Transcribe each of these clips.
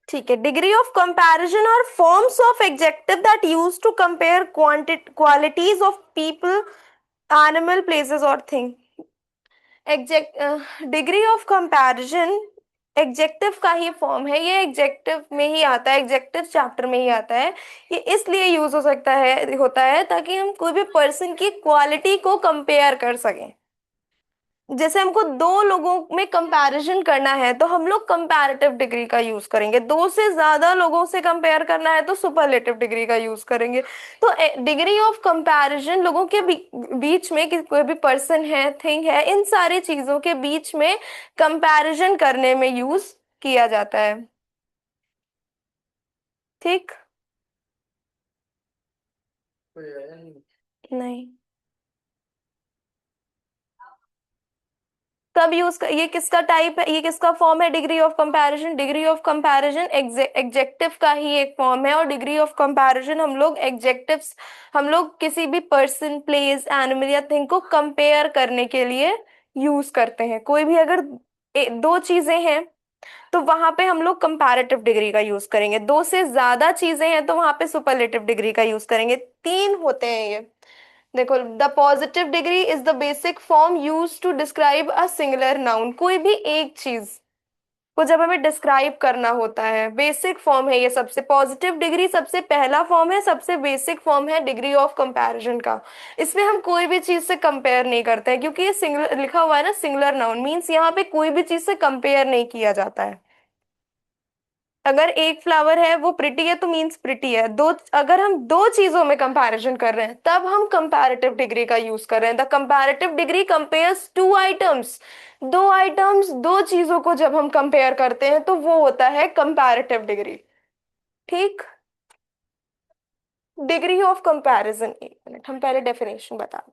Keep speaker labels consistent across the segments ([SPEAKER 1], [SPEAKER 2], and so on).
[SPEAKER 1] ठीक है, degree of comparison और forms of adjective that use to compare qualities of people, animal, places और thing. Exact degree of comparison adjective का ही form है, ये एग्जेक्टिव में ही आता है, एग्जेक्टिव चैप्टर में ही आता है। ये इसलिए यूज हो सकता है, होता है ताकि हम कोई भी पर्सन की क्वालिटी को कंपेयर कर सकें। जैसे हमको दो लोगों में कंपैरिजन करना है तो हम लोग कंपैरेटिव डिग्री का यूज करेंगे, दो से ज्यादा लोगों से कंपेयर करना है तो सुपरलेटिव डिग्री का यूज करेंगे। तो डिग्री ऑफ कंपैरिजन लोगों के बीच में, कि कोई भी पर्सन है, थिंग है, इन सारी चीजों के बीच में कंपैरिजन करने में यूज किया जाता है। ठीक। नहीं, कब यूज कर, ये किसका टाइप है, ये किसका फॉर्म है? Degree of comparison. Degree of comparison adjective का ही एक फॉर्म है, और डिग्री ऑफ कंपैरिजन हम लोग एग्जेक्टिव्स, हम लोग किसी भी पर्सन, प्लेस, एनिमल या थिंग को कंपेयर करने के लिए यूज करते हैं। कोई भी अगर दो चीजें हैं तो वहां पे हम लोग कंपैरेटिव डिग्री का यूज करेंगे, दो से ज्यादा चीजें हैं तो वहां पे सुपरलेटिव डिग्री का यूज करेंगे। तीन होते हैं ये। देखो, the positive degree is the basic form use to describe a singular noun. कोई भी एक चीज को जब हमें डिस्क्राइब करना होता है, बेसिक फॉर्म है ये। सबसे पॉजिटिव डिग्री सबसे पहला फॉर्म है, सबसे बेसिक फॉर्म है डिग्री ऑफ कंपैरिजन का। इसमें हम कोई भी चीज से कंपेयर नहीं करते हैं, क्योंकि ये सिंगुलर लिखा हुआ है ना, सिंगुलर नाउन मीन्स यहाँ पे कोई भी चीज से कंपेयर नहीं किया जाता है। अगर एक फ्लावर है वो प्रिटी है तो मीन्स प्रिटी है। दो, अगर हम दो चीजों में कंपैरिजन कर रहे हैं तब हम कंपैरेटिव डिग्री का यूज कर रहे हैं। The comparative degree compares two items. दो आइटम्स, दो चीजों को जब हम कंपेयर करते हैं तो वो होता है कंपैरेटिव डिग्री। ठीक। डिग्री ऑफ कंपैरिजन, एक मिनट, हम पहले डेफिनेशन बता।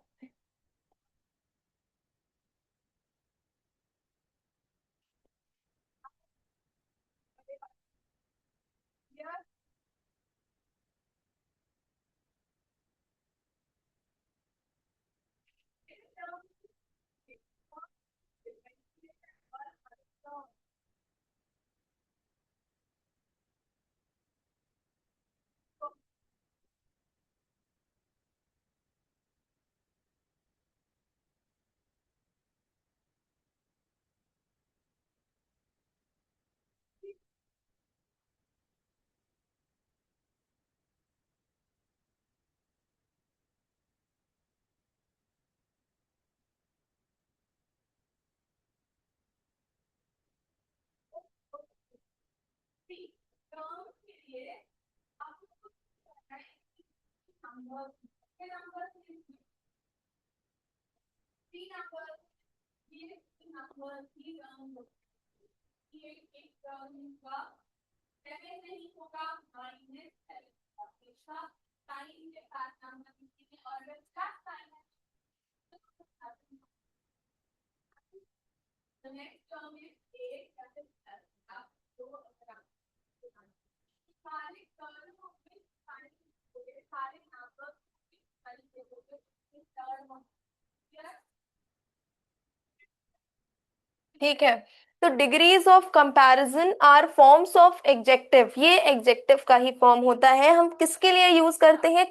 [SPEAKER 1] ठीक है, तो degrees of comparison are forms of adjective. ये एग्जेक्टिव का ही फॉर्म होता है। हम किसके लिए यूज करते हैं?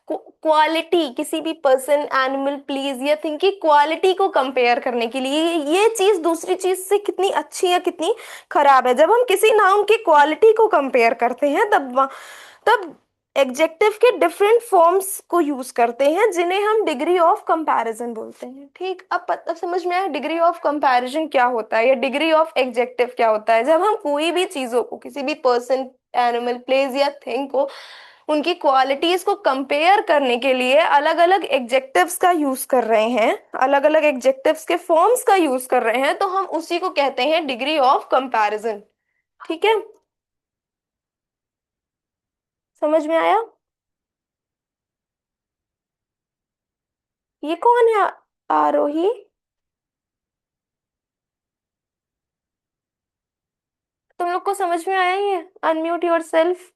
[SPEAKER 1] क्वालिटी, किसी भी पर्सन, एनिमल, प्लीज या थिंग की क्वालिटी को कंपेयर करने के लिए, ये चीज दूसरी चीज से कितनी अच्छी या कितनी खराब है। जब हम किसी नाउन की क्वालिटी को कंपेयर करते हैं तब एग्जेक्टिव के डिफरेंट फॉर्म्स को यूज करते हैं, जिन्हें हम डिग्री ऑफ कंपैरिजन बोलते हैं। ठीक, अब समझ में आया डिग्री ऑफ कंपैरिजन क्या होता है या डिग्री ऑफ एग्जेक्टिव क्या होता है। जब हम कोई भी चीजों को, किसी भी पर्सन, एनिमल, प्लेस या थिंग को, उनकी क्वालिटीज को कंपेयर करने के लिए अलग अलग एग्जेक्टिव्स का यूज कर रहे हैं, अलग अलग एग्जेक्टिव्स के फॉर्म्स का यूज कर रहे हैं, तो हम उसी को कहते हैं डिग्री ऑफ कंपैरिजन। ठीक है, समझ में आया? ये कौन है? आरोही? तुम लोग को समझ में आया ये? Unmute yourself.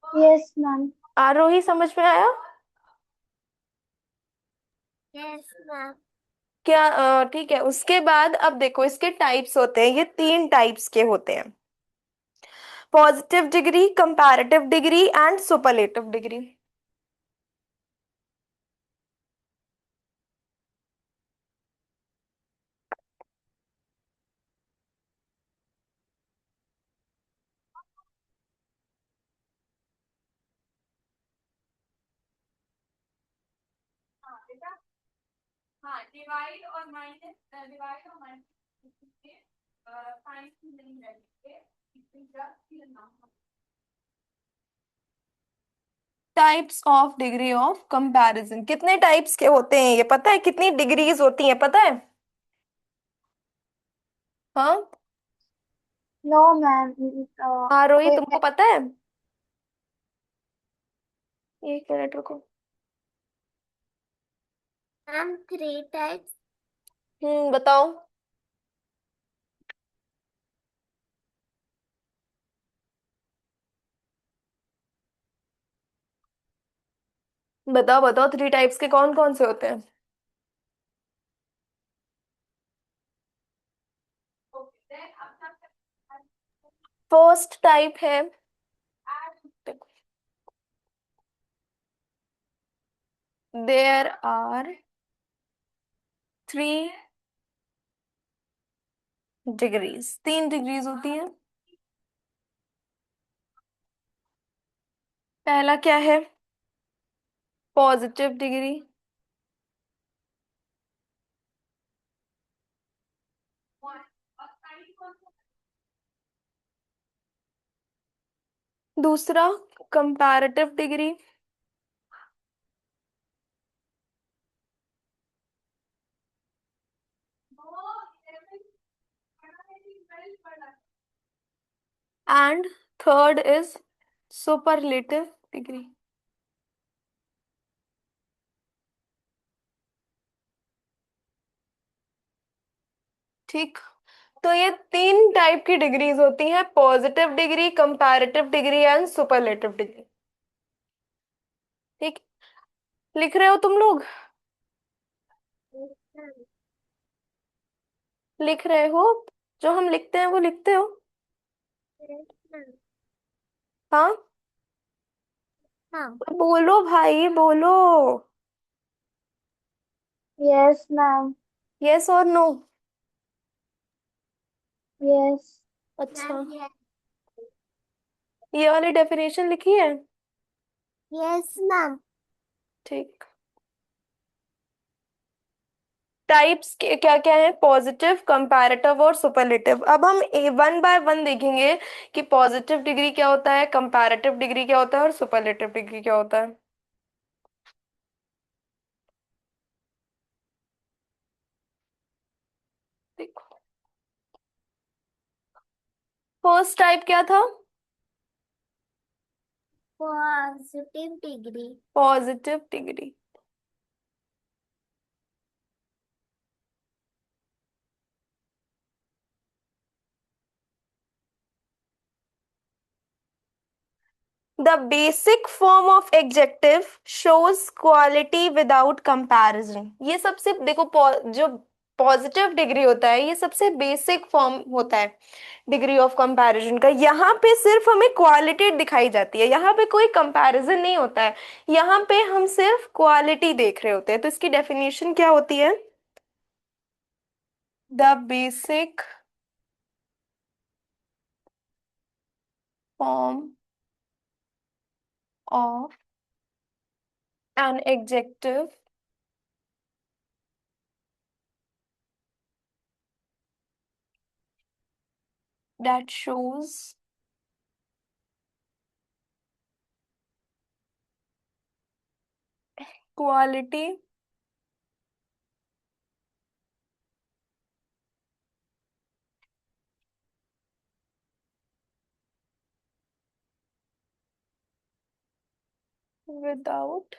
[SPEAKER 2] Yes ma'am.
[SPEAKER 1] Arohi, समझ में आया?
[SPEAKER 2] Yes ma'am.
[SPEAKER 1] क्या ठीक है, उसके बाद अब देखो इसके टाइप्स होते हैं, ये तीन टाइप्स के होते हैं। Positive degree, comparative degree and superlative degree. हाँ बेटा, हाँ डिवाइड और माइनस, डिवाइड और माइनस साइन नहीं रहेंगे। Types of degree of comparison, कितने टाइप्स के होते हैं ये पता है? कितनी डिग्रीज होती हैं पता है? हाँ
[SPEAKER 2] नो मैम।
[SPEAKER 1] आरोही,
[SPEAKER 2] कोई
[SPEAKER 1] तुमको पता है? एक मिनट रुको।
[SPEAKER 2] Ma'am, three types.
[SPEAKER 1] बताओ। बताओ बताओ, थ्री टाइप्स के कौन कौन से होते हैं? फर्स्ट टाइप है, देयर आर थ्री डिग्रीज, तीन डिग्रीज होती हैं। पहला क्या है? Positive degree. दूसरा comparative degree. And third is superlative degree. ठीक, तो ये तीन टाइप की डिग्रीज होती हैं, positive degree, comparative degree and superlative degree. ठीक, लिख रहे हो तुम लोग? लिख रहे हो? जो हम लिखते हैं वो लिखते हो? हाँ,
[SPEAKER 2] हाँ।
[SPEAKER 1] बोलो भाई बोलो।
[SPEAKER 2] Yes ma'am.
[SPEAKER 1] यस और नो?
[SPEAKER 2] यस
[SPEAKER 1] अच्छा,
[SPEAKER 2] मैम।
[SPEAKER 1] ये वाली डेफिनेशन लिखी है?
[SPEAKER 2] Yes ma'am.
[SPEAKER 1] ठीक, टाइप्स के क्या क्या है? पॉजिटिव, कंपैरेटिव और सुपरलेटिव। अब हम वन बाय वन देखेंगे कि पॉजिटिव डिग्री क्या होता है, कंपैरेटिव डिग्री क्या होता है और सुपरलेटिव डिग्री क्या होता है। देखो, फर्स्ट टाइप क्या था?
[SPEAKER 2] Positive degree.
[SPEAKER 1] Positive degree. The basic form of adjective shows quality without comparison. ये सबसे देखो, जो पॉजिटिव डिग्री होता है ये सबसे बेसिक फॉर्म होता है डिग्री ऑफ कंपैरिजन का। यहाँ पे सिर्फ हमें क्वालिटी दिखाई जाती है, यहाँ पे कोई कंपैरिजन नहीं होता है, यहाँ पे हम सिर्फ क्वालिटी देख रहे होते हैं। तो इसकी डेफिनेशन क्या होती है? The basic form of an adjective that shows quality without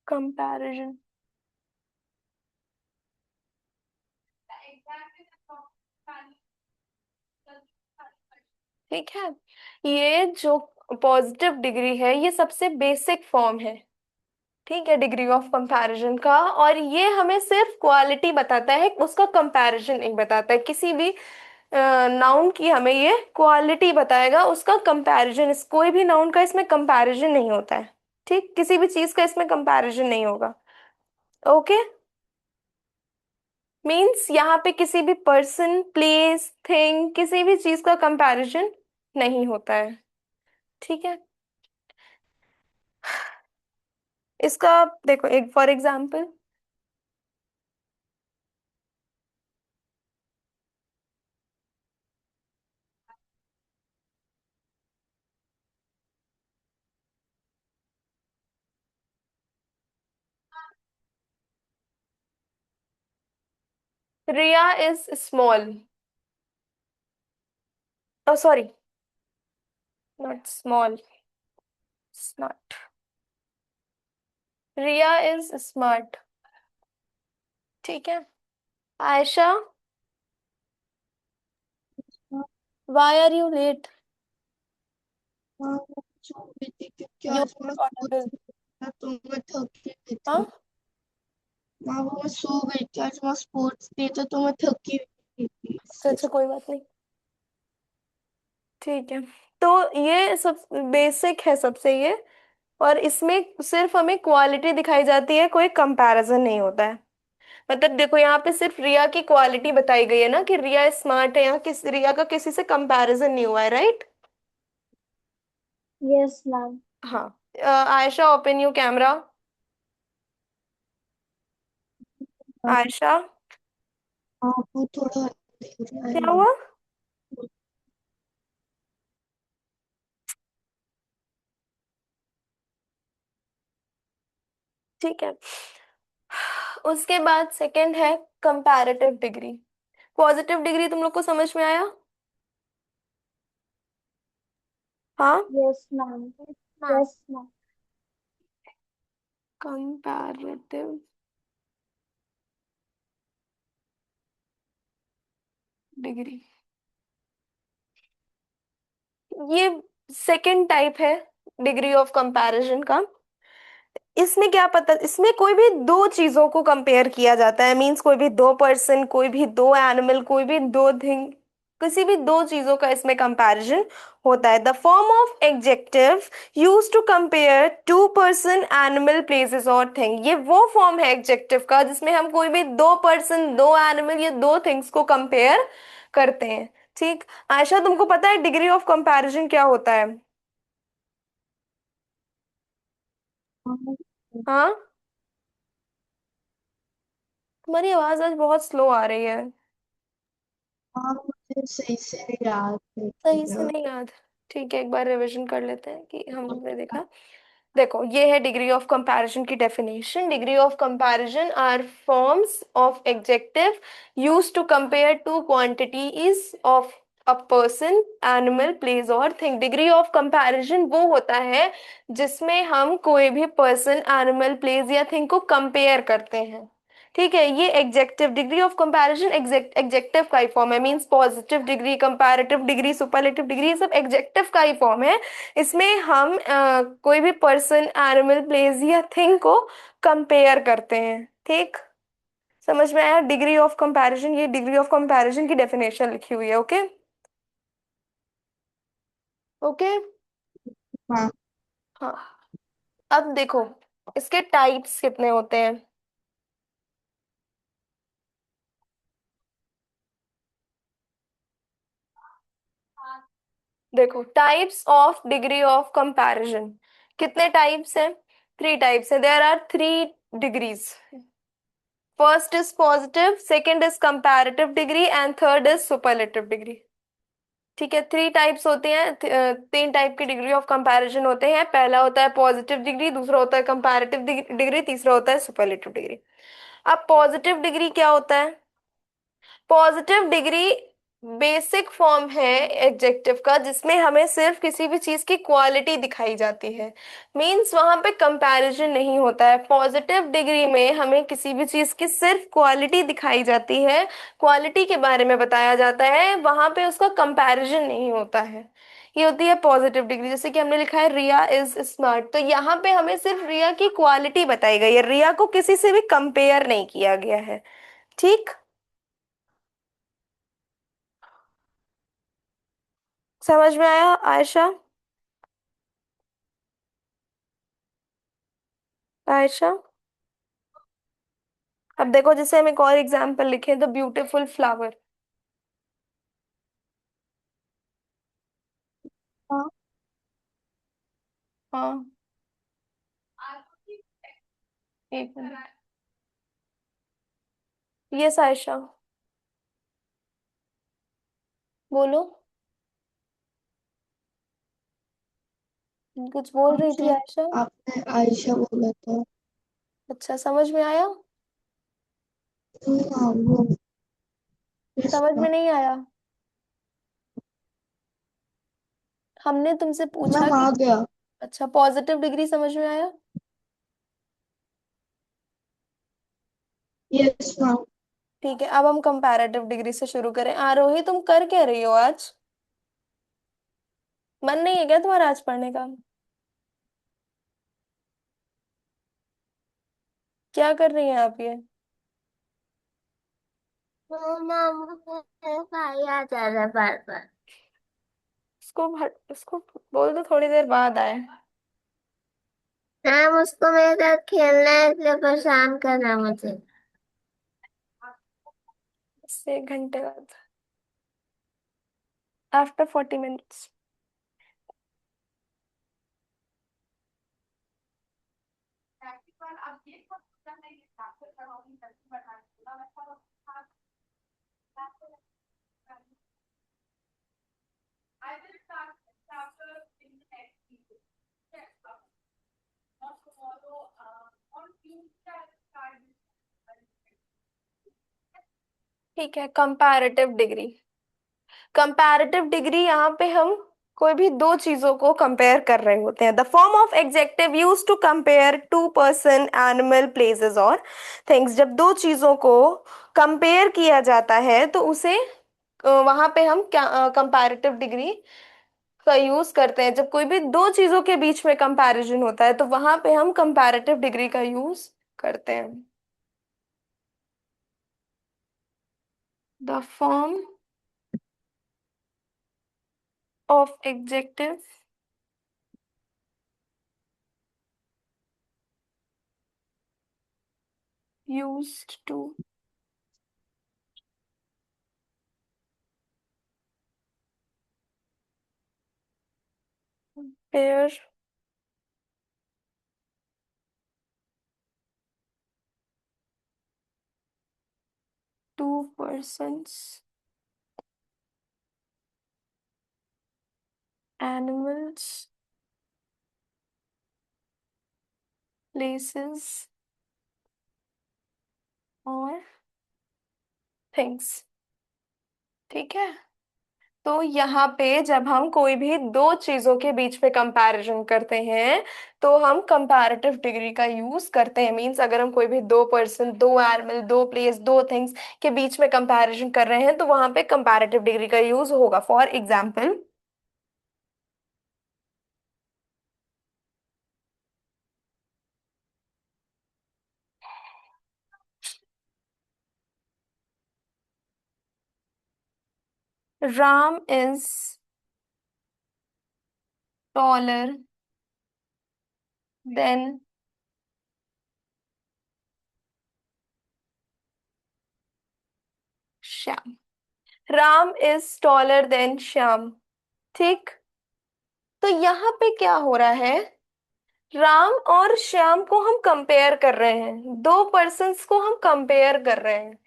[SPEAKER 1] comparison। ठीक है, ये जो पॉजिटिव डिग्री है ये सबसे बेसिक फॉर्म है। ठीक है, डिग्री ऑफ कंपैरिजन का। और ये हमें सिर्फ क्वालिटी बताता है, उसका कंपैरिजन नहीं बताता है। किसी भी नाउन की हमें ये क्वालिटी बताएगा, उसका कंपैरिजन, इस कोई भी नाउन का इसमें कंपैरिजन नहीं होता है। ठीक, किसी भी चीज का इसमें कंपैरिजन नहीं होगा। ओके, मीन्स यहाँ पे किसी भी पर्सन, प्लेस, थिंग, किसी भी चीज का कंपैरिजन नहीं होता है। ठीक है, इसका देखो एक for example, Riya is small, oh sorry, not small, smart. Riya is smart. ठीक है, आयशा,
[SPEAKER 2] हाँ,
[SPEAKER 1] वाई आर यू लेट?
[SPEAKER 2] हाँ, मैं सो गई थी क्योंकि
[SPEAKER 1] यू
[SPEAKER 2] आज मैं
[SPEAKER 1] ऑडिबल।
[SPEAKER 2] स्पोर्ट्स था तो मैं थकी हुई
[SPEAKER 1] हाँ,
[SPEAKER 2] थी। हाँ, वो मैं सो गई थी, आज मैं स्पोर्ट्स डे था तो मैं थकी हुई थी
[SPEAKER 1] अच्छा
[SPEAKER 2] इसलिए
[SPEAKER 1] अच्छा, कोई बात नहीं। ठीक है, तो ये सब बेसिक है सबसे ये। और इसमें सिर्फ हमें क्वालिटी दिखाई जाती है, कोई कंपैरिजन नहीं होता है। मतलब देखो यहाँ पे सिर्फ रिया की क्वालिटी बताई गई है ना, कि रिया स्मार्ट है, यहाँ किस रिया का किसी से कंपैरिजन नहीं हुआ है, राइट?
[SPEAKER 2] Yes ma'am.
[SPEAKER 1] हाँ। Ayesha, open you camera. Ayesha,
[SPEAKER 2] हाँ, वो थोड़ा देख रहा है
[SPEAKER 1] क्या
[SPEAKER 2] मैम।
[SPEAKER 1] हुआ? ठीक है, उसके बाद सेकंड है कंपैरेटिव डिग्री। पॉजिटिव डिग्री तुम लोग को समझ में आया? हाँ,
[SPEAKER 2] yes ma'am. Yes ma'am.
[SPEAKER 1] Comparative degree, ये सेकंड टाइप है डिग्री ऑफ कंपैरिजन का। इसमें क्या पता, इसमें कोई भी दो चीजों को कंपेयर किया जाता है, मींस कोई भी दो पर्सन, कोई भी दो एनिमल, कोई भी दो थिंग, किसी भी दो चीजों का इसमें कंपैरिजन होता है। The form of adjective use to compare two person, animal, places और थिंग, ये वो फॉर्म है एडजेक्टिव का जिसमें हम कोई भी दो पर्सन, दो एनिमल या दो थिंग्स को कंपेयर करते हैं। ठीक, आयशा तुमको पता है डिग्री ऑफ कंपैरिजन क्या होता है?
[SPEAKER 2] हाँ,
[SPEAKER 1] हाँ, तुम्हारी आवाज आज बहुत स्लो आ रही है।
[SPEAKER 2] हाँ, मुझे सही से याद नहीं
[SPEAKER 1] सही से
[SPEAKER 2] है।
[SPEAKER 1] नहीं याद? ठीक है, एक बार रिवीजन कर लेते हैं कि हमने देखा। देखो, ये है डिग्री ऑफ कंपैरिजन की definition. Degree of comparison are forms of adjective used to compare two quantities of a person, animal, place और थिंग। डिग्री ऑफ कंपैरिजन वो होता है जिसमें हम कोई भी पर्सन, एनिमल, प्लेस या थिंग को कंपेयर करते हैं। ठीक है, ये adjective, degree of comparison adjective का ही फॉर्म है। Means positive degree, comparative degree, superlative degree, ये सब एग्जेक्टिव का ही फॉर्म है। इसमें हम कोई भी पर्सन, एनिमल, प्लेस या थिंग को कंपेयर करते हैं। ठीक, समझ में आया डिग्री ऑफ कंपैरिजन? ये डिग्री ऑफ कंपैरिजन की डेफिनेशन लिखी हुई है। Okay, okay.
[SPEAKER 2] हाँ,
[SPEAKER 1] हाँ, अब देखो इसके टाइप्स कितने होते हैं। देखो, types of degree of comparison कितने टाइप्स हैं? थ्री टाइप्स हैं। There are three degrees. First is positive, second is comparative degree and third is superlative degree. ठीक है, थ्री टाइप्स होते हैं, तीन टाइप की डिग्री ऑफ कंपैरिजन होते हैं। पहला होता है पॉजिटिव डिग्री, दूसरा होता है कंपैरेटिव डिग्री, तीसरा होता है सुपरलेटिव डिग्री। अब पॉजिटिव डिग्री क्या होता है? पॉजिटिव डिग्री बेसिक फॉर्म है एडजेक्टिव का जिसमें हमें सिर्फ किसी भी चीज की क्वालिटी दिखाई जाती है। मींस वहां पे कंपैरिजन नहीं होता है। पॉजिटिव डिग्री में हमें किसी भी चीज की सिर्फ क्वालिटी दिखाई जाती है, क्वालिटी के बारे में बताया जाता है, वहां पे उसका कंपैरिजन नहीं होता है। ये होती है पॉजिटिव डिग्री। जैसे कि हमने लिखा है रिया इज स्मार्ट, तो यहाँ पे हमें सिर्फ रिया की क्वालिटी बताई गई है, रिया को किसी से भी कंपेयर नहीं किया गया है। ठीक, समझ में आया आयशा? आयशा, अब देखो जैसे हम एक और एग्जाम्पल लिखे, द ब्यूटिफुल फ्लावर।
[SPEAKER 2] हाँ।
[SPEAKER 1] हाँ, एक मिनट। यस आयशा, बोलो, कुछ बोल रही थी
[SPEAKER 2] आपसे
[SPEAKER 1] आयशा।
[SPEAKER 2] आपने आयशा बोला था।
[SPEAKER 1] अच्छा, समझ में आया?
[SPEAKER 2] हाँ वो।
[SPEAKER 1] समझ में
[SPEAKER 2] इसका
[SPEAKER 1] नहीं आया? हमने तुमसे पूछा
[SPEAKER 2] मैम
[SPEAKER 1] कि,
[SPEAKER 2] आ गया।
[SPEAKER 1] अच्छा पॉजिटिव डिग्री समझ में आया?
[SPEAKER 2] Yes ma'am.
[SPEAKER 1] ठीक है, अब हम कंपैरेटिव डिग्री से शुरू करें। आरोही, तुम कर क्या रही हो आज? मन नहीं है क्या तुम्हारा आज पढ़ने का? क्या कर रही हैं आप ये?
[SPEAKER 2] तो मैम मुझे भाई आ जा रहा है बार बार।
[SPEAKER 1] उसको बोल दो थोड़ी देर बाद आए।
[SPEAKER 2] मैम उसको मेरे साथ खेलना है इसलिए परेशान कर रहा है मुझे।
[SPEAKER 1] इससे 1 घंटे बाद, आफ्टर 40 मिनट्स। ठीक है, कंपैरेटिव डिग्री। कंपैरेटिव डिग्री, यहाँ पे हम कोई भी दो चीजों को कंपेयर कर रहे होते हैं। The form of adjective use to compare two person, animal, places और थिंग्स। जब दो चीजों को कंपेयर किया जाता है तो उसे वहां पे हम क्या कंपैरेटिव डिग्री का यूज करते हैं। जब कोई भी दो चीजों के बीच में कंपैरिजन होता है तो वहां पे हम कंपैरेटिव डिग्री का यूज करते हैं। The form of adjective used to compare two persons, animals, places और things। ठीक है, तो यहाँ पे जब हम कोई भी दो चीजों के बीच में कंपैरिजन करते हैं तो हम कंपैरेटिव डिग्री का यूज करते हैं। मींस अगर हम कोई भी दो पर्सन, दो एनिमल, दो प्लेस, दो थिंग्स के बीच में कंपैरिजन कर रहे हैं तो वहां पे कंपैरेटिव डिग्री का यूज होगा। For example, Ram is taller then Shyam. Ram is taller then Shyam. ठीक, तो यहाँ पे क्या हो रहा है, राम और श्याम को हम कंपेयर कर रहे हैं, दो पर्सन्स को हम कंपेयर कर रहे हैं।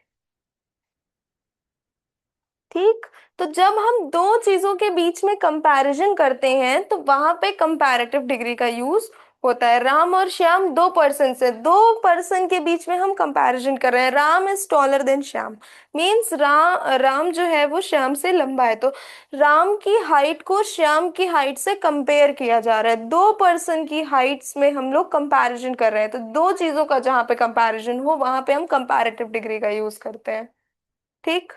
[SPEAKER 1] ठीक, तो जब हम दो चीजों के बीच में कंपैरिजन करते हैं तो वहां पे कंपैरेटिव डिग्री का यूज होता है। राम और श्याम दो पर्सन से, दो पर्सन के बीच में हम कंपैरिजन कर रहे हैं। Ram is taller then Shyam, means Ram जो है वो श्याम से लंबा है, तो राम की हाइट को श्याम की हाइट से कंपेयर किया जा रहा है। दो पर्सन की हाइट्स में हम लोग कंपैरिजन कर रहे हैं, तो दो चीजों का जहां पे कंपैरिजन हो वहां पे हम कंपैरेटिव डिग्री का यूज करते हैं। ठीक,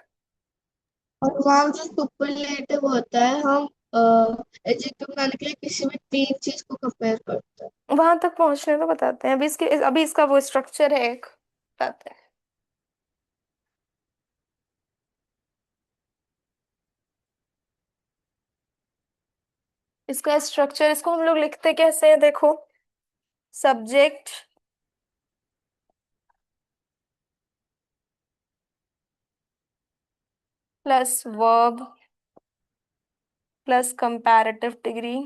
[SPEAKER 2] और वहाँ जो सुपरलेटिव होता है हम एडजेक्टिव बनाने के लिए किसी भी तीन चीज को कंपेयर करता है।
[SPEAKER 1] वहां तक पहुंचने तो बताते हैं, अभी इसका वो स्ट्रक्चर है एक, बताते हैं। इसका स्ट्रक्चर, इसको हम लोग लिखते कैसे हैं, देखो। Subject plus verb plus comparative degree.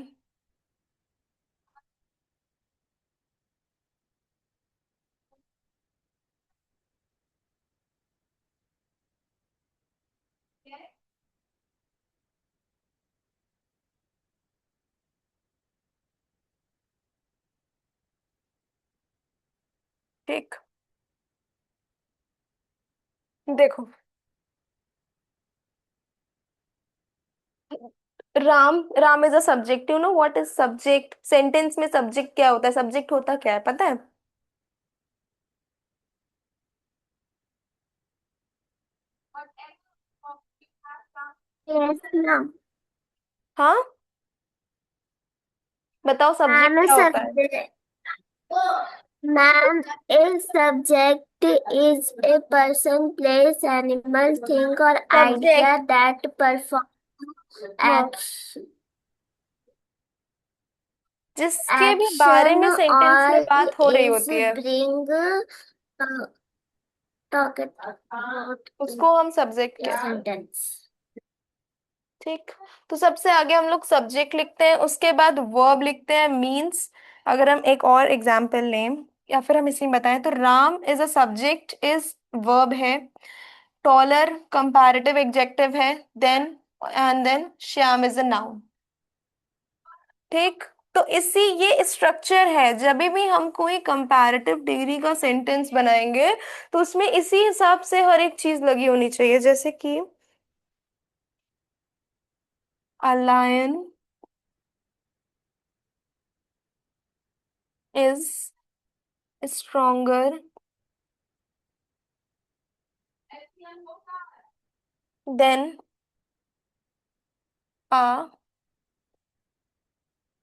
[SPEAKER 1] ठीक, देखो। Ram, Ram is a subject, you know what is subject? Sentence में सब्जेक्ट क्या होता है? सब्जेक्ट होता क्या है, पता है?
[SPEAKER 3] Yes ma'am.
[SPEAKER 1] हाँ, बताओ सब्जेक्ट
[SPEAKER 3] मैम
[SPEAKER 1] क्या होता है?
[SPEAKER 3] Subject, ma'am a subject is a person, place, animal, thing or idea
[SPEAKER 1] subject,
[SPEAKER 3] that perform
[SPEAKER 1] हाँ,
[SPEAKER 3] action
[SPEAKER 1] जिसके भी बारे
[SPEAKER 3] action
[SPEAKER 1] में सेंटेंस में
[SPEAKER 3] or
[SPEAKER 1] बात हो रही
[SPEAKER 3] is
[SPEAKER 1] होती है,
[SPEAKER 3] bring talk about in
[SPEAKER 1] उसको हम सब्जेक्ट कहते हैं।
[SPEAKER 3] sentence।
[SPEAKER 1] ठीक, तो सबसे आगे हम लोग सब्जेक्ट लिखते हैं, उसके बाद वर्ब लिखते हैं, मीन्स। अगर हम एक और एग्जाम्पल लें, या फिर हम इसी में बताएं, तो Ram is a subject, is verb है, टॉलर कंपैरेटिव एडजेक्टिव है, then and then Shyam is a noun. ठीक, तो इसी ये स्ट्रक्चर है, जब भी हम कोई कंपैरेटिव डिग्री का सेंटेंस बनाएंगे तो उसमें इसी हिसाब से हर एक चीज लगी होनी चाहिए, जैसे कि a lion is stronger than a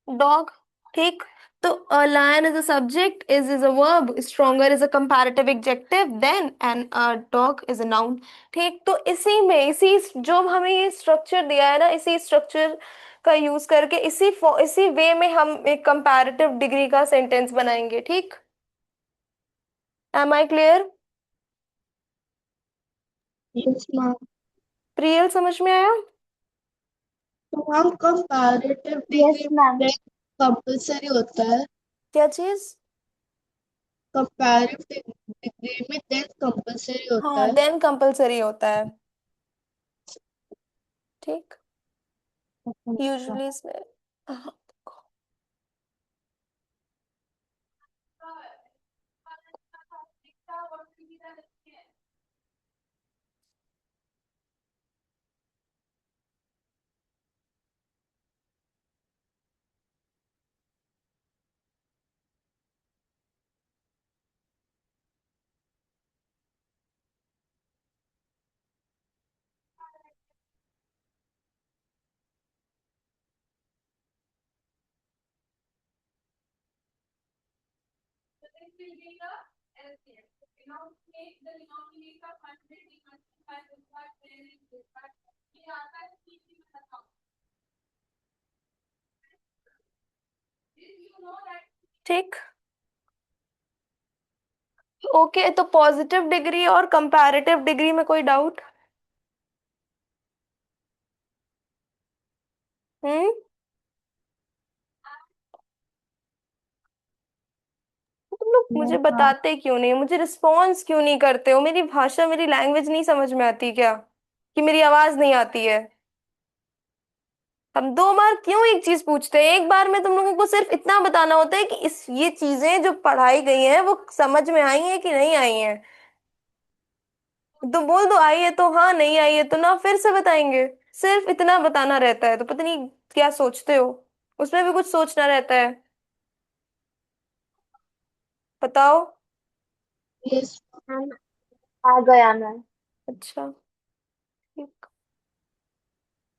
[SPEAKER 1] dog। ठीक, तो a lion is a subject, is a verb, stronger is a comparative adjective, then and a dog is a noun। ठीक, तो इसी में, इसी जो हमें ये स्ट्रक्चर दिया है ना, इसी स्ट्रक्चर का यूज करके इसी वे में हम एक कंपैरेटिव डिग्री का सेंटेंस बनाएंगे। ठीक, am I clear?
[SPEAKER 2] Yes ma'am.
[SPEAKER 1] Priyal, समझ में आया?
[SPEAKER 2] तो हम कंपैरेटिव
[SPEAKER 3] यस
[SPEAKER 2] डिग्री
[SPEAKER 3] मैम।
[SPEAKER 2] में कंपलसरी होता है।
[SPEAKER 1] क्या चीज?
[SPEAKER 2] कंपैरेटिव डिग्री में टेंस कंपलसरी होता
[SPEAKER 1] हाँ,
[SPEAKER 2] है।
[SPEAKER 1] देन कंपलसरी होता है। ठीक, यूजुअली इसमें, हाँ, ठीक। ओके, तो पॉजिटिव डिग्री और कंपैरेटिव डिग्री में कोई डाउट? हम्म, तुम लोग मुझे बताते क्यों नहीं, मुझे रिस्पॉन्स क्यों नहीं करते हो? मेरी भाषा, मेरी लैंग्वेज नहीं समझ में आती क्या, कि मेरी आवाज नहीं आती है? हम 2 बार क्यों एक चीज पूछते हैं? एक बार में तुम लोगों को सिर्फ इतना बताना होता है कि इस ये चीजें जो पढ़ाई गई हैं वो समझ में आई हैं कि नहीं आई हैं। तो बोल दो आई है तो हाँ, नहीं आई है तो ना, फिर से बताएंगे। सिर्फ इतना बताना रहता है, तो पता नहीं क्या सोचते हो, उसमें भी कुछ सोचना रहता है। बताओ।
[SPEAKER 2] यस।
[SPEAKER 3] मैम आ गया मैम।
[SPEAKER 1] अच्छा, ठीक।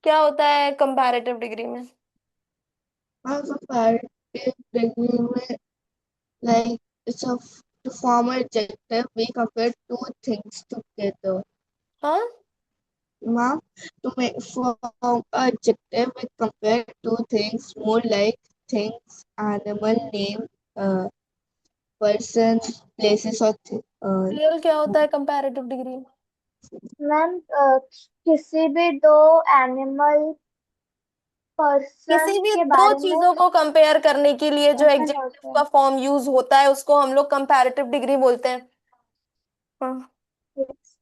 [SPEAKER 1] क्या होता है कंपैरेटिव डिग्री में?
[SPEAKER 2] हाँ, comparative degree में like it's a to form an adjective we compare two things together.
[SPEAKER 1] हाँ,
[SPEAKER 2] Ma'am, to make form adjective we compare two things more like things, animal name, persons, places or
[SPEAKER 1] real क्या होता है comparative degree?
[SPEAKER 3] Ma'am किसी भी दो animal
[SPEAKER 1] किसी
[SPEAKER 3] person
[SPEAKER 1] भी
[SPEAKER 3] के
[SPEAKER 1] दो
[SPEAKER 3] बारे में
[SPEAKER 1] चीजों को कंपेयर करने के लिए जो
[SPEAKER 3] मेंशन
[SPEAKER 1] एग्जेक्टिव
[SPEAKER 3] होते
[SPEAKER 1] का
[SPEAKER 3] हैं।
[SPEAKER 1] फॉर्म यूज होता है उसको हम लोग कंपैरेटिव डिग्री बोलते हैं। हाँ,
[SPEAKER 3] यस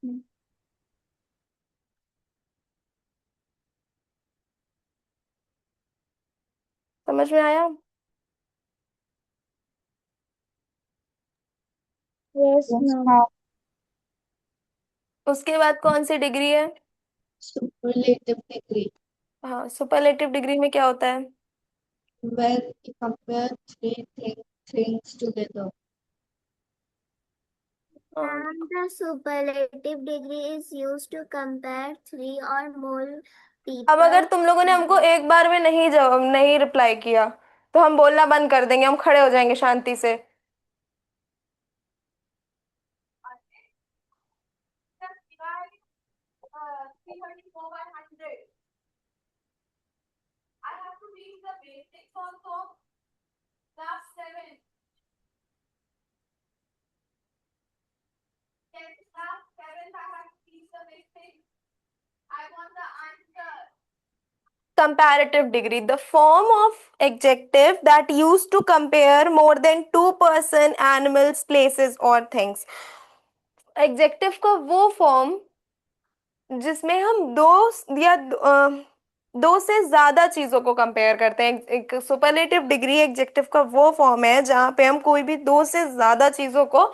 [SPEAKER 1] समझ में आया?
[SPEAKER 3] Yes
[SPEAKER 2] yes,
[SPEAKER 3] ma'am.
[SPEAKER 2] ma'am.
[SPEAKER 1] उसके बाद कौन सी डिग्री है?
[SPEAKER 2] Superlative degree
[SPEAKER 1] हाँ, सुपरलेटिव डिग्री में क्या होता है?
[SPEAKER 2] when we compare things together.
[SPEAKER 1] हाँ,
[SPEAKER 3] And the superlative degree is used to compare three or more
[SPEAKER 1] अब अगर
[SPEAKER 3] people
[SPEAKER 1] तुम लोगों ने हमको
[SPEAKER 3] together.
[SPEAKER 1] एक बार में नहीं जवाब नहीं रिप्लाई किया तो हम बोलना बंद कर देंगे, हम खड़े हो जाएंगे शांति से। Comparative degree, the form of adjective that used to compare more than two person, animals, places or things। Executive का वो फॉर्म जिसमें हम दो से ज्यादा चीजों को कंपेयर करते हैं। एक सुपरलेटिव डिग्री एग्जेक्टिव का वो फॉर्म है जहां पे हम कोई भी दो से ज्यादा चीजों को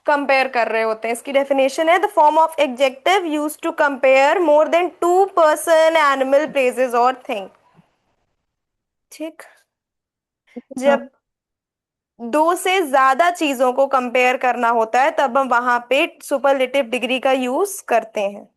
[SPEAKER 1] कंपेयर कर रहे होते हैं। इसकी डेफिनेशन है the form of adjective use to compare more than two person, animal, places और थिंग। ठीक। जब दो से ज्यादा चीजों को कंपेयर करना होता है तब हम वहां पे सुपरलेटिव डिग्री का यूज करते हैं।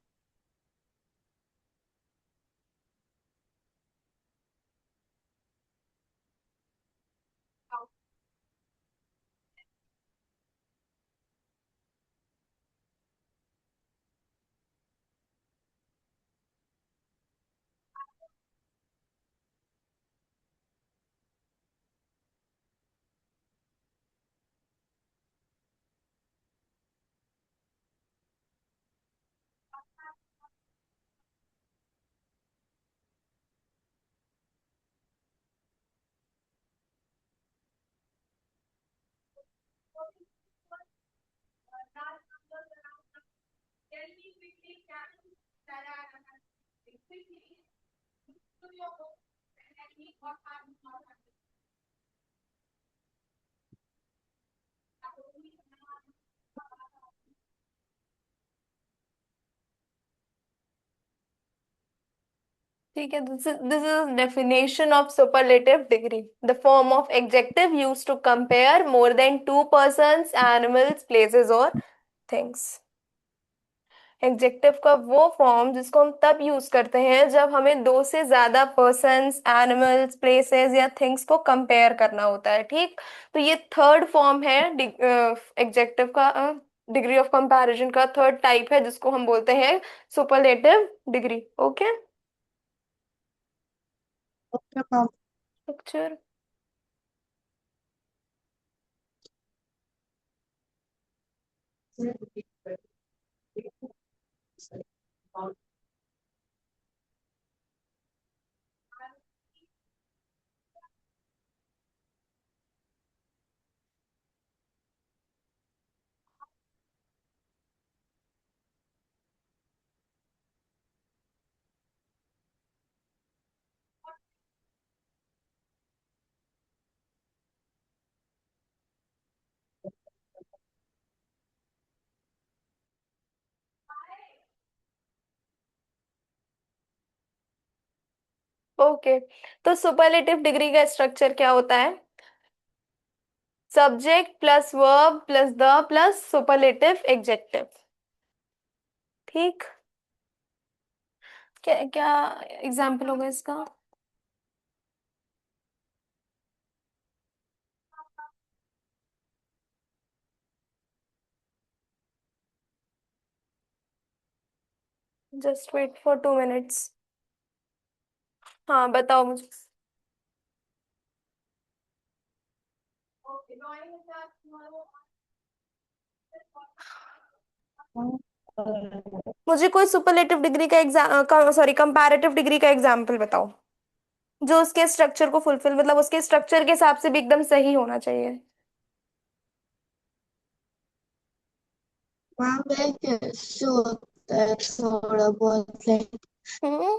[SPEAKER 1] ठीक है, this is definition of superlative degree, the form of adjective use to compare more than two persons, animals, places और थिंग्स। एडजेक्टिव का वो फॉर्म जिसको हम तब यूज करते हैं जब हमें दो से ज्यादा पर्सन्स, एनिमल्स, प्लेसेस या थिंग्स को कंपेयर करना होता है। ठीक। तो ये थर्ड फॉर्म है एडजेक्टिव का, डिग्री ऑफ कंपैरिजन का थर्ड टाइप है जिसको हम बोलते हैं superlative degree. Okay.
[SPEAKER 2] Okay, ma'am.
[SPEAKER 1] Picture. Okay. तो सुपरलेटिव डिग्री का स्ट्रक्चर क्या होता है? Subject plus verb plus the plus superlative adjective. ठीक। क्या क्या एग्जाम्पल होगा इसका? Just wait for 2 minutes. हाँ बताओ मुझे। मुझे कोई सुपरलेटिव डिग्री का एग्जाम, सॉरी कंपैरेटिव डिग्री का एग्जाम्पल बताओ, जो उसके स्ट्रक्चर को फुलफिल, मतलब उसके स्ट्रक्चर के हिसाब से भी एकदम सही होना चाहिए।
[SPEAKER 2] मैम लाइक ऐसे होता है थोड़ा बहुत लाइक
[SPEAKER 1] हम्म।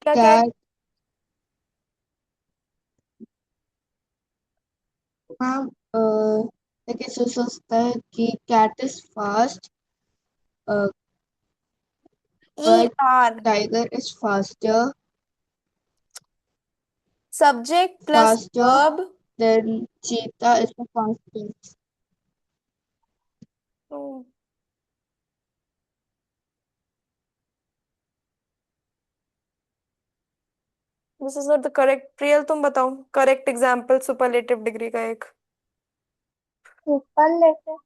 [SPEAKER 1] क्या कह रही?
[SPEAKER 2] कैट। मैम लाइक ऐसे सोचता है कि कैट इज फास्ट
[SPEAKER 1] ई
[SPEAKER 2] but
[SPEAKER 1] are.
[SPEAKER 2] Tiger is faster
[SPEAKER 1] subject plus
[SPEAKER 2] faster
[SPEAKER 1] verb.
[SPEAKER 2] than cheetah is the fastest.
[SPEAKER 1] This is not the correct. Priyal तुम बताओ करेक्ट एग्जाम्पल सुपरलेटिव डिग्री का एक।
[SPEAKER 3] सुपरलेटिव।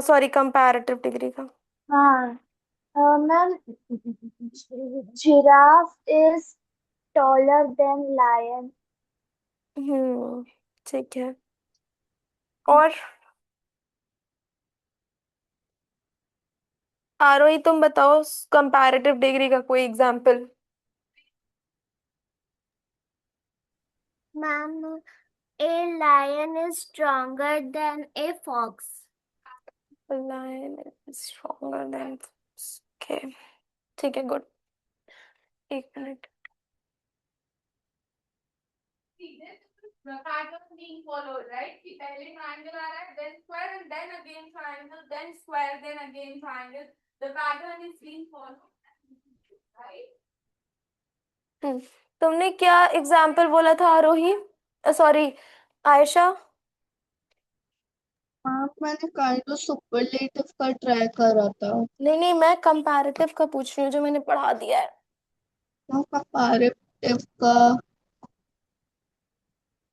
[SPEAKER 1] सॉरी कंपैरेटिव डिग्री का।
[SPEAKER 3] हाँ ma'am, giraffe is taller than lion.
[SPEAKER 1] Hmm. ठीक है। और आरोही तुम बताओ कंपैरेटिव डिग्री का कोई example.
[SPEAKER 3] Ma'am, a lion is stronger than a fox.
[SPEAKER 1] Lion is stronger than. Okay. ठीक है, good. 1 minute. The pattern being followed, right? कि पहले triangle आ रहा है, then square and then again triangle, then square, then again triangle. The pattern is being followed, right? हम्म। तुमने क्या example बोला था आरोही? सॉरी, आयशा।
[SPEAKER 2] हाँ मैंने काइंड ऑफ सुपरलेटिव का ट्राई करा था।
[SPEAKER 1] नहीं नहीं, मैं कंपैरेटिव का पूछ रही हूँ जो मैंने पढ़ा दिया है।
[SPEAKER 2] वो कंपैरेटिव का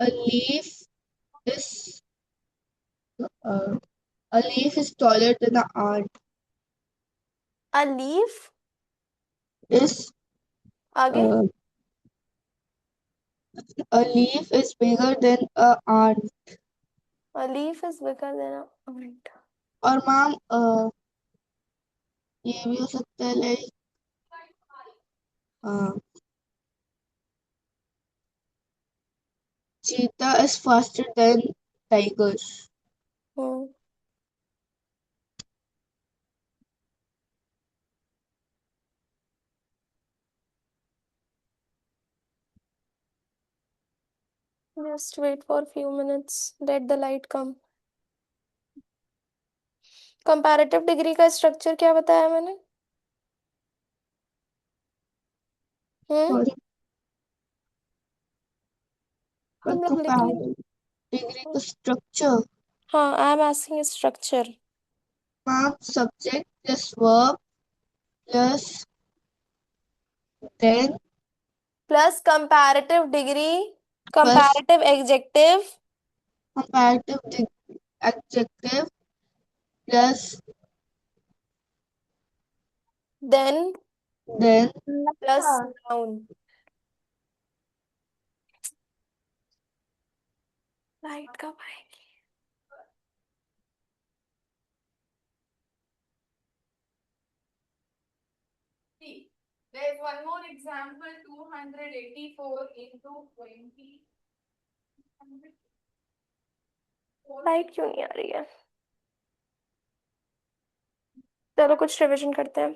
[SPEAKER 2] a leaf is a leaf is taller than an ant
[SPEAKER 1] a leaf.
[SPEAKER 2] is
[SPEAKER 1] आगे।
[SPEAKER 2] uh, a leaf is bigger than a ant।
[SPEAKER 1] A leaf is bigger than a minute.
[SPEAKER 2] और मैम ये भी हो सकता है like cheetah is faster than tigers।
[SPEAKER 1] Hmm. Just wait for a few minutes. Let the light come. Comparative degree का structure क्या बताया मैंने? हम्म।
[SPEAKER 2] सॉरी
[SPEAKER 1] तुम लोग लिख ली?
[SPEAKER 2] कंपैरेटिव डिग्री का स्ट्रक्चर।
[SPEAKER 1] हाँ, I am asking structure.
[SPEAKER 2] Ma'am subject plus verb plus than
[SPEAKER 1] plus comparative degree,
[SPEAKER 2] plus
[SPEAKER 1] comparative adjective,
[SPEAKER 2] comparative adjective plus
[SPEAKER 1] than
[SPEAKER 2] then
[SPEAKER 1] plus noun. Light कब आएगी? See, there is one more example, 284 into 20। Light क्यों नहीं आ रही है? चलो कुछ revision करते हैं।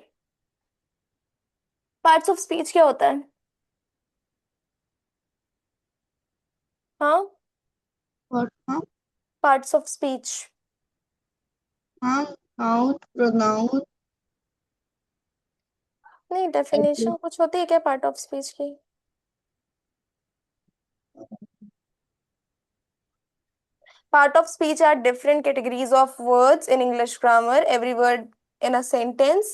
[SPEAKER 1] पार्ट्स ऑफ स्पीच क्या होता है? हाँ,
[SPEAKER 2] what huh?
[SPEAKER 1] Parts of speech.
[SPEAKER 2] Noun pronoun
[SPEAKER 1] नहीं,
[SPEAKER 2] adjective
[SPEAKER 1] डेफिनेशन कुछ होती है क्या पार्ट ऑफ स्पीच की? Part of speech are different categories of words in English grammar. Every word in a sentence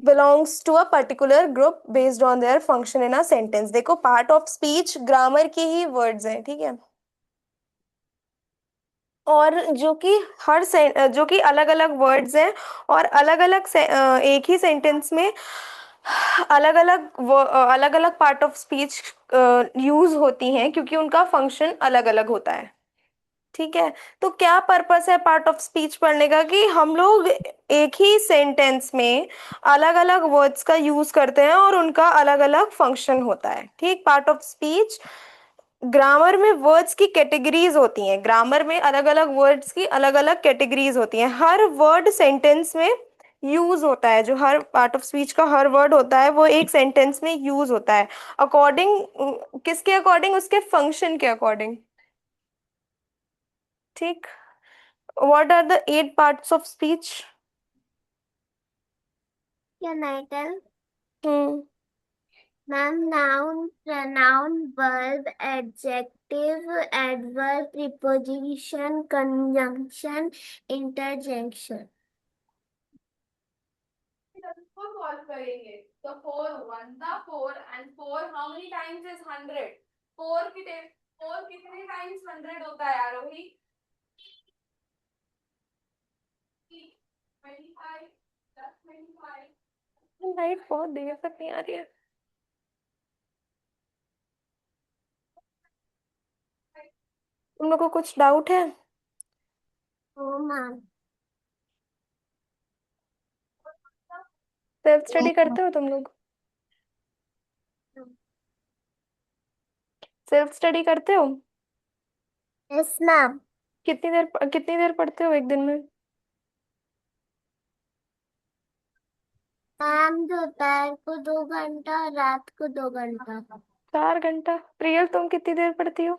[SPEAKER 1] belongs to a particular group based on their function in a sentence। देखो part of speech grammar की ही words हैं, ठीक है, और जो कि जो कि अलग अलग वर्ड्स हैं, और अलग अलग एक ही सेंटेंस में अलग अलग अलग अलग पार्ट ऑफ स्पीच यूज होती हैं, क्योंकि उनका फंक्शन अलग अलग होता है, ठीक है। तो क्या पर्पस है पार्ट ऑफ स्पीच पढ़ने का, कि हम लोग एक ही सेंटेंस में अलग अलग वर्ड्स का यूज करते हैं और उनका अलग अलग फंक्शन होता है, ठीक। पार्ट ऑफ स्पीच ग्रामर में वर्ड्स की कैटेगरीज होती हैं, ग्रामर में अलग अलग वर्ड्स की अलग अलग कैटेगरीज होती हैं, हर वर्ड सेंटेंस में यूज होता है, जो हर पार्ट ऑफ स्पीच का हर वर्ड होता है वो एक सेंटेंस में यूज होता है, अकॉर्डिंग किसके अकॉर्डिंग, उसके फंक्शन के अकॉर्डिंग, ठीक। What are the 8 parts of speech?
[SPEAKER 3] Can I tell?
[SPEAKER 1] Hmm.
[SPEAKER 3] Ma'am, noun, pronoun, verb, adjective, adverb, preposition, conjunction, interjection.
[SPEAKER 1] इसको सॉल्व करेंगे तो 4 1 the 4 and 4 how many times is 100? 4 कितने टाइम्स 100 होता है यार? वही 25 +25। लाइट बहुत देर तक नहीं आ रही है। तुम लोग को कुछ डाउट है?
[SPEAKER 3] Oh, ma'am.
[SPEAKER 1] सेल्फ स्टडी करते हो तुम लोग? सेल्फ स्टडी करते हो?
[SPEAKER 3] Yes, ma'am.
[SPEAKER 1] कितनी देर पढ़ते हो एक दिन में?
[SPEAKER 3] मैम दोपहर को 2 घंटा, रात को 2 घंटा।
[SPEAKER 1] 4 घंटा। प्रियल तुम कितनी देर पढ़ती हो?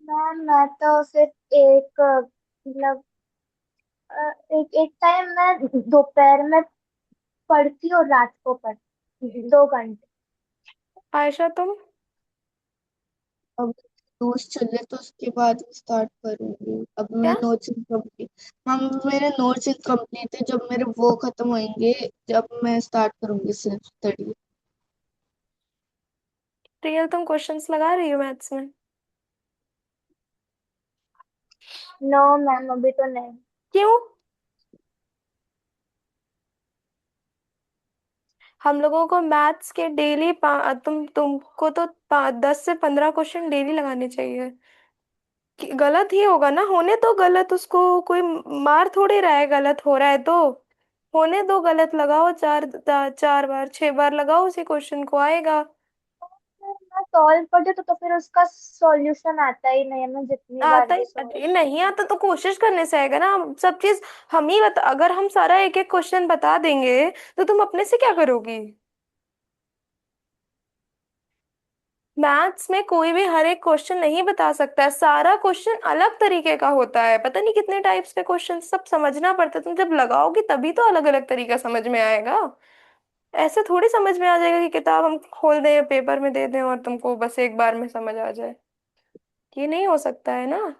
[SPEAKER 4] मैम मैं तो सिर्फ एक मतलब एक एक टाइम मैं दोपहर में पढ़ती और रात को पढ़ती 2 घंटे।
[SPEAKER 1] आयशा तुम?
[SPEAKER 2] अब नोट्स चले तो उसके बाद स्टार्ट करूंगी। अब मैं
[SPEAKER 1] क्या?
[SPEAKER 2] नोट्स इनकम्प्लीट, हम मेरे नोट्स इनकम्प्लीट है, जब मेरे वो खत्म होंगे जब मैं स्टार्ट करूंगी सेल्फ स्टडी।
[SPEAKER 1] प्रियल तुम क्वेश्चंस लगा रही हो मैथ्स में?
[SPEAKER 4] नो मैम अभी तो नहीं।
[SPEAKER 1] क्यों? हम लोगों को मैथ्स के डेली तुमको तो 10 से 15 क्वेश्चन डेली लगाने चाहिए। गलत ही होगा ना, होने तो गलत, उसको कोई मार थोड़ी रहा है, गलत हो रहा है तो होने दो, गलत लगाओ, 4 बार 6 बार लगाओ, उसी क्वेश्चन को आएगा।
[SPEAKER 4] मैं सॉल्व करती तो फिर उसका सॉल्यूशन आता ही नहीं है, मैं जितनी बार
[SPEAKER 1] आता
[SPEAKER 4] भी
[SPEAKER 1] ही
[SPEAKER 4] सॉल्व
[SPEAKER 1] अरे नहीं आता तो कोशिश करने से आएगा ना, सब चीज हम ही बता, अगर हम सारा एक एक क्वेश्चन बता देंगे तो तुम अपने से क्या करोगी? मैथ्स में कोई भी हर एक क्वेश्चन नहीं बता सकता है, सारा क्वेश्चन अलग तरीके का होता है, पता नहीं कितने टाइप्स के क्वेश्चन, सब समझना पड़ता है, तुम जब लगाओगी तभी तो अलग अलग तरीका समझ में आएगा। ऐसे थोड़ी समझ में आ जाएगा कि किताब हम खोल दें पेपर में दे दें और तुमको बस एक बार में समझ आ जाए, ये नहीं हो सकता है ना।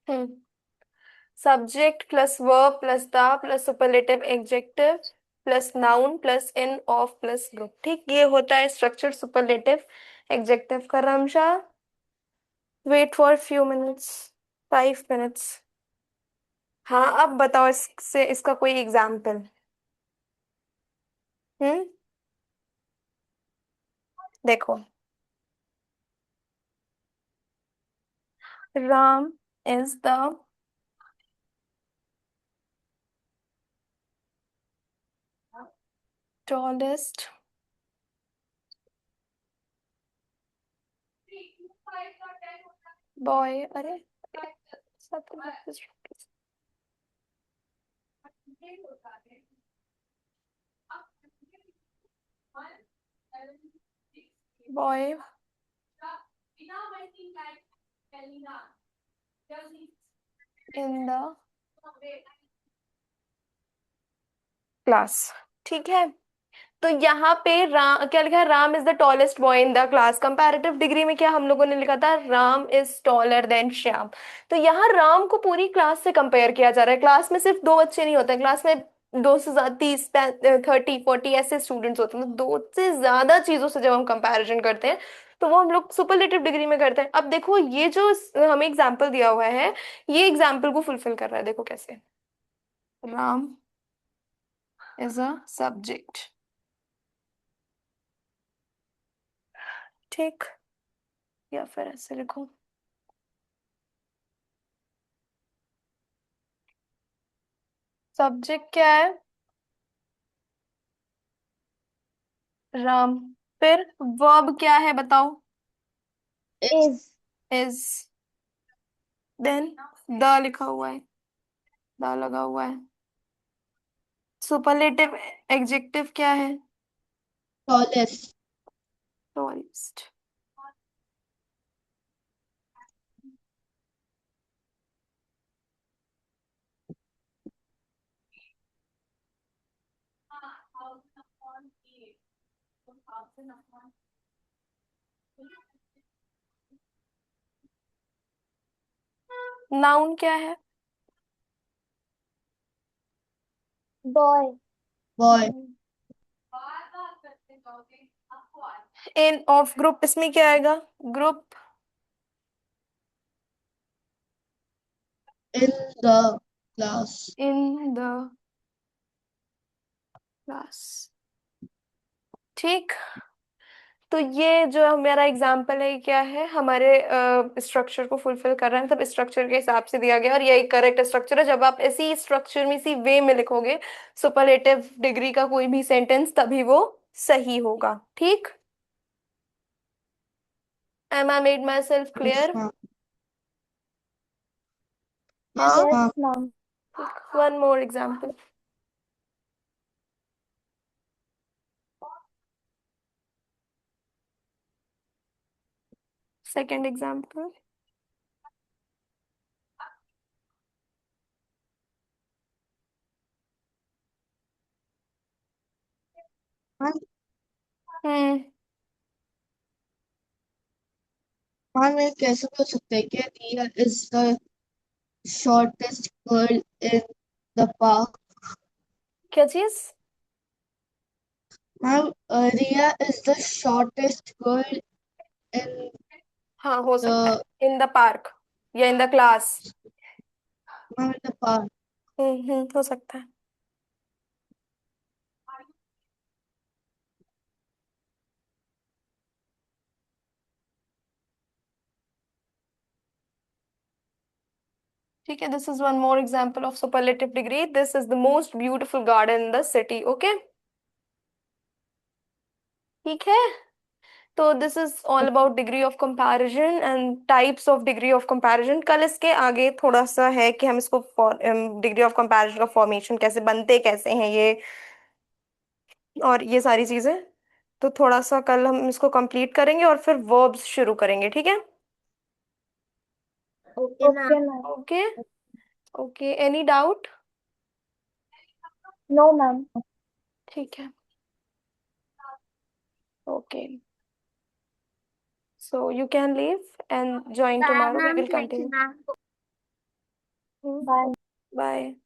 [SPEAKER 1] Hmm. Subject plus verb plus the plus superlative adjective plus noun plus in of plus group, ठीक, ये होता है स्ट्रक्चर सुपरलेटिव एडजेक्टिव का। Ramsha wait for few minutes. 5 minutes. हाँ, अब बताओ इससे इसका कोई एग्जाम्पल। हम्म, देखो, Ram is the tallest boy. अरे बॉय इन द क्लास। ठीक है, तो यहाँ पे राम क्या लिखा है? Ram is the tallest boy in the class. Comparative degree में क्या हम लोगों ने लिखा था? Ram is taller then Shyam. तो यहाँ राम को पूरी क्लास से कंपेयर किया जा रहा है। क्लास में सिर्फ दो बच्चे नहीं होते, क्लास में 2 से 30 30 40 ऐसे स्टूडेंट्स होते हैं। तो दो से ज्यादा चीजों से जब हम कंपैरिजन करते हैं तो वो हम लोग सुपरलेटिव डिग्री में करते हैं। अब देखो, ये जो हमें एग्जाम्पल दिया हुआ है, ये एग्जाम्पल को फुलफिल कर रहा है। देखो कैसे, राम इज अ सब्जेक्ट। ठीक, या फिर ऐसे लिखो, सब्जेक्ट क्या है? राम। फिर वर्ब क्या है बताओ?
[SPEAKER 4] इज।
[SPEAKER 1] इज। देन द लिखा हुआ है, द लगा हुआ है। सुपरलेटिव एडजेक्टिव क्या है?
[SPEAKER 2] Tallest.
[SPEAKER 1] टॉलेस्ट। नाउन क्या है?
[SPEAKER 4] Boy.
[SPEAKER 2] Boy.
[SPEAKER 1] In of group, इसमें क्या आएगा? Group.
[SPEAKER 2] In the class.
[SPEAKER 1] In the class. ठीक, तो ये जो हमारा एग्जाम्पल है, ये क्या है? हमारे स्ट्रक्चर को फुलफिल कर रहा है। सब स्ट्रक्चर के हिसाब से दिया गया और ये एक करेक्ट स्ट्रक्चर है। जब आप इसी स्ट्रक्चर में, इसी वे में लिखोगे सुपरलेटिव डिग्री का कोई भी सेंटेंस, तभी वो सही होगा। ठीक, am I made myself
[SPEAKER 2] Yes,
[SPEAKER 1] clear?
[SPEAKER 2] ma'am. Yes,
[SPEAKER 1] हाँ,
[SPEAKER 4] yes
[SPEAKER 2] ma'am.
[SPEAKER 4] Ma'am.
[SPEAKER 1] One more example. Second example.
[SPEAKER 2] Ma'am,
[SPEAKER 1] hmm,
[SPEAKER 2] ma'am, ये कैसे बोल सकते हैं कि Riya is the shortest girl in the park?
[SPEAKER 1] क्या चीज?
[SPEAKER 2] Ma'am, Riya is the shortest girl in
[SPEAKER 1] हाँ, हो सकता
[SPEAKER 2] the
[SPEAKER 1] है इन द पार्क या इन the class.
[SPEAKER 2] ma'am, in the park.
[SPEAKER 1] हो सकता है। ठीक है, this is one more example of superlative degree. This is the most beautiful garden in the city. Okay, ठीक है, तो this is all about degree of comparison and types of degree of comparison. कल इसके आगे थोड़ा सा है कि हम इसको डिग्री ऑफ कंपैरिजन का फॉर्मेशन कैसे बनते कैसे हैं ये, और ये सारी चीजें। तो थोड़ा सा कल हम इसको कंप्लीट करेंगे और फिर वर्ब्स शुरू करेंगे। ठीक है?
[SPEAKER 3] Okay
[SPEAKER 4] okay
[SPEAKER 3] ma'am.
[SPEAKER 4] Ma'am.
[SPEAKER 1] Okay. Okay, any doubt?
[SPEAKER 4] No ma'am.
[SPEAKER 1] ठीक है, okay, so you can leave and join
[SPEAKER 3] by
[SPEAKER 1] tomorrow. We
[SPEAKER 3] ma'am,
[SPEAKER 1] will
[SPEAKER 3] thank you
[SPEAKER 1] continue.
[SPEAKER 3] Ma'am.
[SPEAKER 4] Bye.
[SPEAKER 1] Bye.